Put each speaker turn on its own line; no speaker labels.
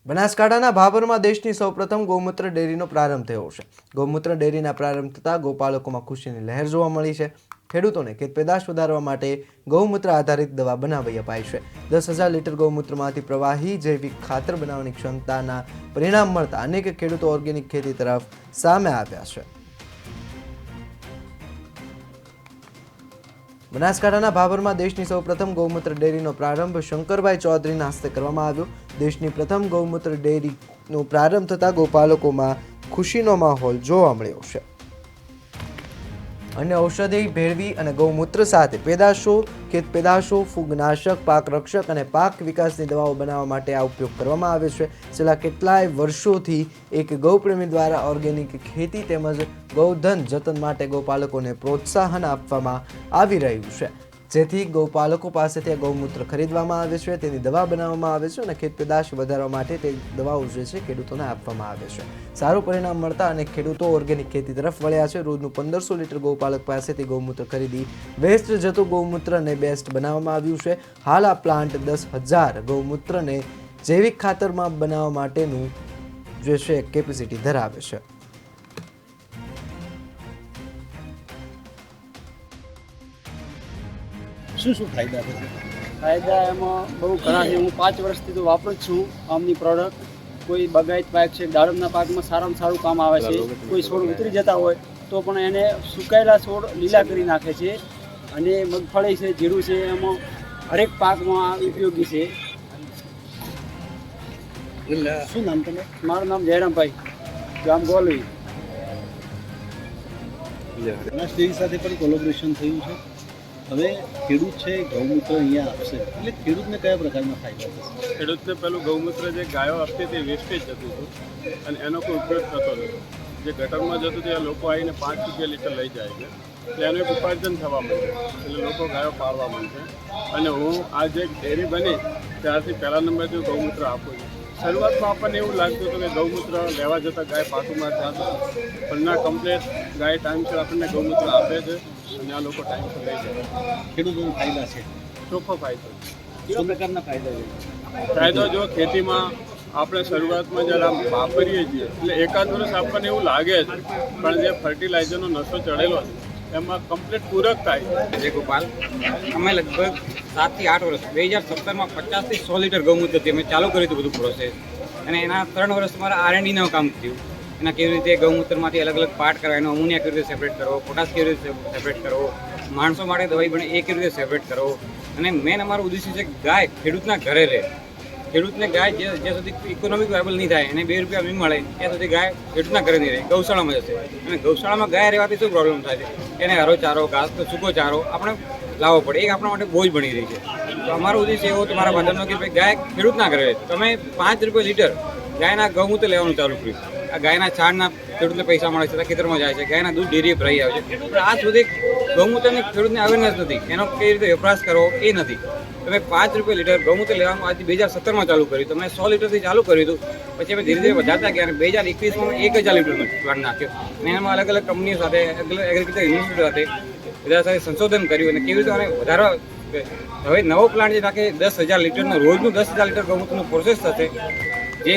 બનાસકાંઠાના ભાભરમાં દેશની સૌપ્રથમ ગૌમૂત્ર ડેરીનો પ્રારંભ થયો છે। ગૌમૂત્ર ડેરીના પ્રારંભ થતાં ગૌપાલકોમાં ખુશીની લહેર જોવા મળી છે। ખેડૂતોને ખેત પેદાશ વધારવા માટે ગૌમૂત્ર આધારિત દવા બનાવી અપાઈ છે। 10,000 લીટર ગૌમૂત્રમાંથી પ્રવાહી જૈવિક ખાતર બનાવવાની ક્ષમતાના પરિણામ મળતા અનેક ખેડૂતો ઓર્ગેનિક ખેતી તરફ સામે આવ્યા છે। બનાસકાંઠાના ભાભરમાં દેશની સૌપ્રથમ ગૌમૂત્ર ડેરીનો પ્રારંભ શંકરભાઈ ચૌધરીના હસ્તે કરવામાં આવ્યો। દેશની પ્રથમ ગૌમૂત્ર ડેરીનો પ્રારંભ થતાં ગૌપાલકોમાં ખુશીનો માહોલ જોવા મળ્યો છે। અન્ય ઔષધિ ભેળવી અને ગૌમૂત્ર સાથે પેદાશો, ખેત પેદાશો, ફૂગનાશક, પાક રક્ષક અને પાક વિકાસની દવાઓ બનાવવા માટે આ ઉપયોગ કરવામાં આવે છે। છેલ્લા કેટલાય વર્ષોથી એક ગૌપ્રેમી દ્વારા ઓર્ગેનિક ખેતી તેમજ ગૌધન જતન માટે ગૌપાલકોને પ્રોત્સાહન આપવામાં આવી રહ્યું છે, જેથી ગૌપાલકો પાસેથી આ ગૌમૂત્ર ખરીદવામાં આવે છે, તેની દવા બનાવવામાં આવે છે અને ખેત પેદાશ વધારવા માટે તે દવાઓ જે છે ખેડૂતોને આપવામાં આવે છે। સારું પરિણામ મળતા અનેક ખેડૂતો ઓર્ગેનિક ખેતી તરફ વળ્યા છે। રોજનું 1500 લીટર ગૌપાલક પાસેથી ગૌમૂત્ર ખરીદી વેસ્ટ જતું ગૌમૂત્રને બેસ્ટ બનાવવામાં આવ્યું છે। હાલ આ પ્લાન્ટ 10,000 ગૌમૂત્રને જૈવિક ખાતરમાં બનાવવા માટેનું જે છે કેપેસિટી ધરાવે છે।
શું ફાયદા થશે?
ફાયદા એમાં બહુ ઘણા છે। હું 5 વર્ષથી તો વાપરું જ છું આમની પ્રોડક્ટ। કોઈ બગાયત પાક છે, દાડમના પાકમાં સારામાં સારું કામ આવે છે। કોઈ છોડ ઉતરી જતા હોય તો પણ એને સુકાયેલા છોડ લીલા કરી નાખે છે। અને મગફળી છે, જીરું છે, એમાં હરેક પાકમાં ઉપયોગી છે।
શું નામ તમે?
મારું નામ જયરામભાઈ, ગામ ગોલવી।
બનાસ ડેરી સાથે પણ કોલેબોરેશન થયું છે। હવે ખેડૂત છે ગૌમૂત્ર અહીંયા આપશે એટલે ખેડૂતને કયા પ્રકારના ફાયદા થશે?
ખેડૂતને પેલું ગૌમૂત્ર જે ગાયો આપતી તે વેસ્ટેજ જતું હતું અને એનો કોઈ ઉપયોગ થતો નથી। જે ગટરમાં જતું તે લોકો આવીને 5 રૂપિયા લીટર લઈ જાય છે, તો એનું એક ઉપાર્જન થવા માંડે, એટલે લોકો ગાયો પાળવા માંડે। અને હું આ જે ડેરી બની ત્યારથી પહેલા નંબરથી ગૌમૂત્ર આપું છું। શરૂઆતમાં આપણને એવું લાગતું હતું કે ગૌમૂત્ર લેવા જતાં ગાય પાટુમાં જતું, પણ ના કમ્પ્લેટ ગાય ટાઈમસર આપણને ગૌમૂત્ર આપે છે અને આ લોકો ટાઈમસર લઈ જાય।
ખેડૂતોને ફાયદા છે?
ચોખ્ખો ફાયદો।
કેવા પ્રકારના ફાયદા છે?
ફાયદો જો ખેતીમાં આપણે શરૂઆતમાં જ્યારે આમ વાપરીએ છીએ એટલે એકાદ વર્ષ આપણને એવું લાગે છે, પણ જે ફર્ટિલાઇઝરનો નશો ચડેલો છે એમાં કમ્પ્લીટ પૂરક થાય છે।
જય ગોપાલ, અમે લગભગ 7 થી 8 વર્ષ 2017માં 50 થી 100 લીટર ગૌમૂત્રથી અમે ચાલુ કર્યું હતું બધું પ્રોસેસ। અને એના 3 વર્ષ અમારા R&Dનું કામ થયું। એના કેવી રીતે ગૌમૂત્રમાંથી અલગ અલગ પાર્ટ કરવા, એનો અમોનિયા કેવી રીતે સેપરેટ કરવો, પોટાશ કેવી રીતે સેપરેટ કરવો, માણસો માટે દવાઈ બને એ કેવી રીતે સેપરેટ કરવો। અને મેન અમારું ઉદ્દેશ્ય છે ગાય ખેડૂતના ઘરે રહે। ખેડૂતને ગાય જ્યાં સુધી ઇકોનોમિક વાયબલ નહીં થાય અને 2 રૂપિયા નહીં મળે ત્યાં સુધી ગાય ખેડૂતના ઘરે નહીં રહે, ગૌશાળામાં જશે। અને ગૌશાળામાં ગાય રહેવાથી શું પ્રોબ્લેમ થાય છે? એને હરો ચારો, ઘાસ, સૂકો ચારો આપણે લાવવો પડે, એ આપણા માટે બોજ બની રહી છે। તો અમારો ઉદ્દેશ્ય એવો તમારા બધાનો કે ભાઈ ગાય ખેડૂતના ઘરે રહે। તમે 5 રૂપિયા લીટર ગાયના ગૌમૂત્ર લેવાનું ચાલુ કર્યું। આ ગાયના છાણના ખેડૂતને પૈસા મળે છે, ખેતરમાં જાય છે, ગાયના દૂધ ડેરીએ ભરાઈ આવે છે, પણ આજ સુધી ગૌમૂત્રની ખેડૂતને અવેરનેસ નથી, એનો કઈ રીતે વપરાશ કરવો એ નથી। તમે 5 રૂપિયા લીટર ગૌમૂત્ર લેવાનું આજથી 2017માં ચાલુ કર્યું, તમે 100 લીટરથી ચાલુ કર્યું હતું, પછી અમે ધીરે ધીરે વધારતા ગયા અને 2021માં 1000 લીટરનો પ્લાન્ટ નાખ્યો। અને એમાં અલગ અલગ કંપનીઓ સાથે, એગ્રીકલ્ચર યુનિવર્સિટી સાથે બધા સાથે સંશોધન કર્યું અને કેવી રીતે આને વધારવા। હવે નવો પ્લાન્ટ જે નાખે 10,000 લીટરનો રોજનું 10,000 લીટર ગૌમૂત્રનું પ્રોસેસ થશે, જે